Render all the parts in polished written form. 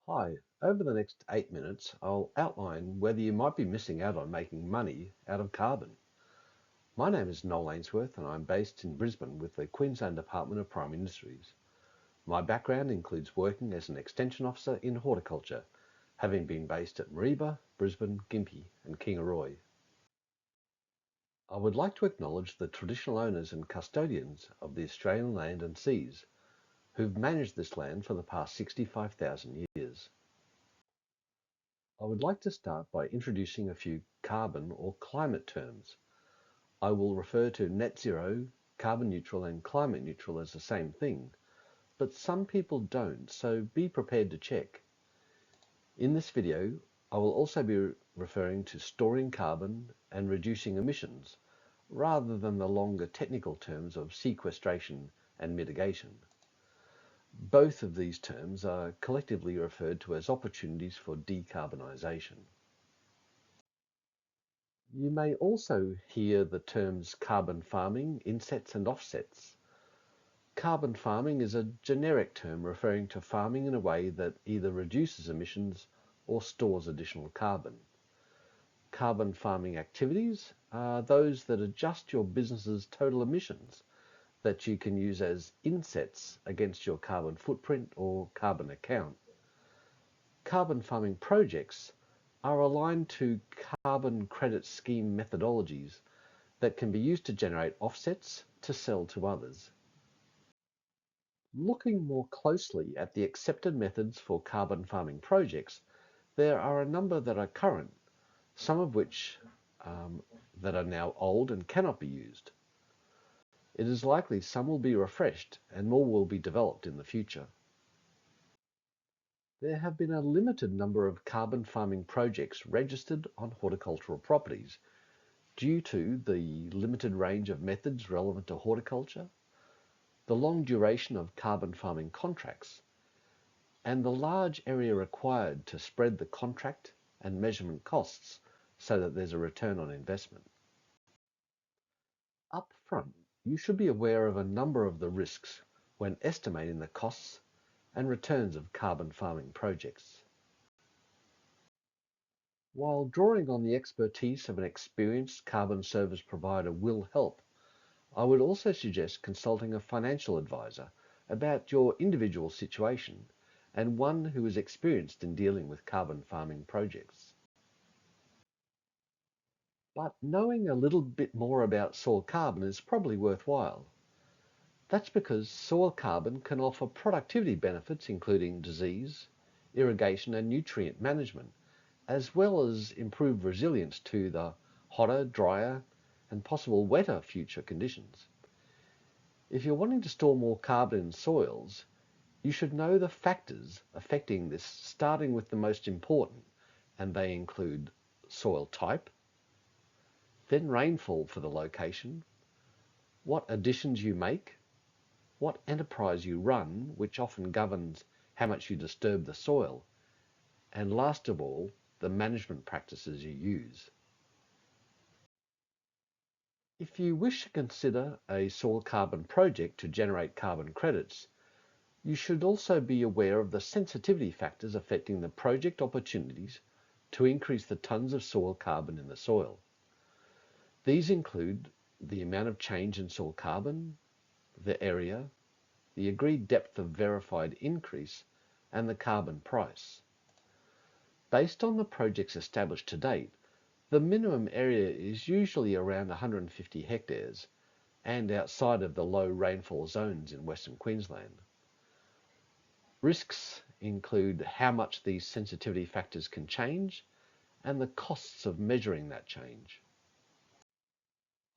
Hi, over the next 8 minutes, I'll outline whether you might be missing out on making money out of carbon. My name is Noel Ainsworth and I'm based in Brisbane with the Queensland Department of Primary Industries. My background includes working as an extension officer in horticulture, having been based at Mareeba, Brisbane, Gympie and Kingaroy. I would like to acknowledge the traditional owners and custodians of the Australian land and seas who've managed this land for the past 65,000 years. I would like to start by introducing a few carbon or climate terms. I will refer to net zero, carbon neutral and climate neutral as the same thing, but some people don't, so be prepared to check. In this video, I will also be referring to storing carbon and reducing emissions, rather than the longer technical terms of sequestration and mitigation. Both of these terms are collectively referred to as opportunities for decarbonisation. You may also hear the terms carbon farming, insets and offsets. Carbon farming is a generic term referring to farming in a way that either reduces emissions or stores additional carbon. Carbon farming activities are those that adjust your business's total emissions that you can use as insets against your carbon footprint or carbon account. Carbon farming projects are aligned to carbon credit scheme methodologies that can be used to generate offsets to sell to others. Looking more closely at the accepted methods for carbon farming projects, there are a number that are current, some of which that are now old and cannot be used. It is likely some will be refreshed and more will be developed in the future. There have been a limited number of carbon farming projects registered on horticultural properties due to the limited range of methods relevant to horticulture, the long duration of carbon farming contracts, and the large area required to spread the contract and measurement costs so that there's a return on investment. Up front, you should be aware of a number of the risks when estimating the costs and returns of carbon farming projects. While drawing on the expertise of an experienced carbon service provider will help, I would also suggest consulting a financial advisor about your individual situation and one who is experienced in dealing with carbon farming projects. But knowing a little bit more about soil carbon is probably worthwhile. That's because soil carbon can offer productivity benefits including disease, irrigation and nutrient management, as well as improved resilience to the hotter, drier and possible wetter future conditions. If you're wanting to store more carbon in soils, you should know the factors affecting this, starting with the most important, and they include soil type, then rainfall for the location, what additions you make, what enterprise you run, which often governs how much you disturb the soil, and last of all, the management practices you use. If you wish to consider a soil carbon project to generate carbon credits, you should also be aware of the sensitivity factors affecting the project opportunities to increase the tonnes of soil carbon in the soil. These include the amount of change in soil carbon, the area, the agreed depth of verified increase, and the carbon price. Based on the projects established to date, the minimum area is usually around 150 hectares and outside of the low rainfall zones in Western Queensland. Risks include how much these sensitivity factors can change and the costs of measuring that change.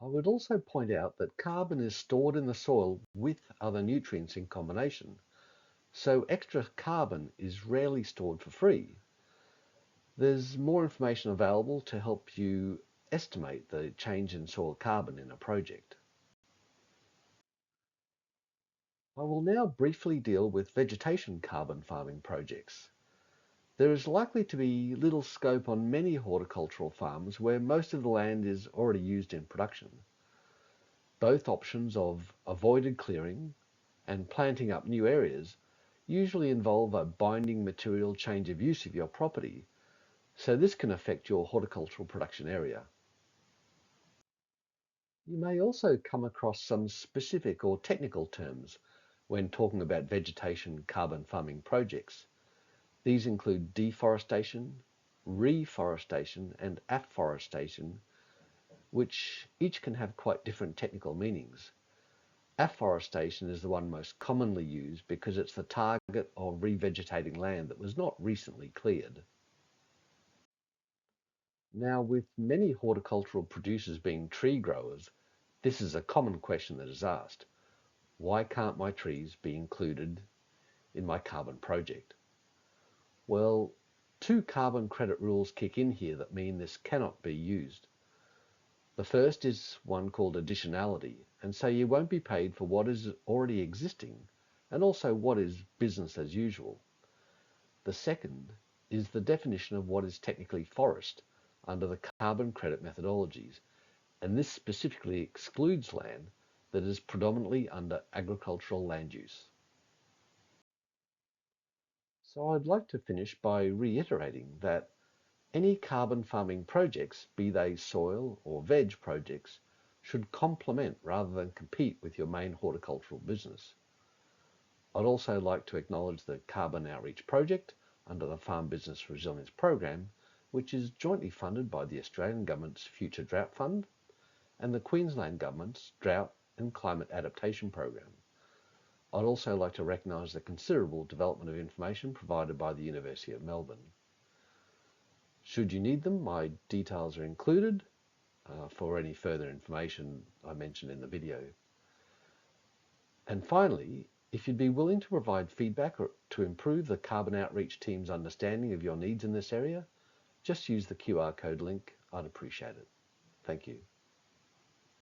I would also point out that carbon is stored in the soil with other nutrients in combination, so extra carbon is rarely stored for free. There's more information available to help you estimate the change in soil carbon in a project. I will now briefly deal with vegetation carbon farming projects. There is likely to be little scope on many horticultural farms where most of the land is already used in production. Both options of avoided clearing and planting up new areas usually involve a binding material change of use of your property, so this can affect your horticultural production area. You may also come across some specific or technical terms when talking about vegetation carbon farming projects. These include deforestation, reforestation, and afforestation, which each can have quite different technical meanings. Afforestation is the one most commonly used because it's the target of revegetating land that was not recently cleared. Now, with many horticultural producers being tree growers, this is a common question that is asked. Why can't my trees be included in my carbon project? Well, two carbon credit rules kick in here that mean this cannot be used. The first is one called additionality, and so you won't be paid for what is already existing and also what is business as usual. The second is the definition of what is technically forest under the carbon credit methodologies, and this specifically excludes land that is predominantly under agricultural land use. So I'd like to finish by reiterating that any carbon farming projects, be they soil or veg projects, should complement rather than compete with your main horticultural business. I'd also like to acknowledge the Carbon Outreach Project under the Farm Business Resilience Program, which is jointly funded by the Australian Government's Future Drought Fund and the Queensland Government's Drought and Climate Adaptation Program. I'd also like to recognise the considerable development of information provided by the University of Melbourne. Should you need them, my details are included for any further information I mentioned in the video. And finally, if you'd be willing to provide feedback to improve the Carbon Outreach team's understanding of your needs in this area, just use the QR code link. I'd appreciate it. Thank you.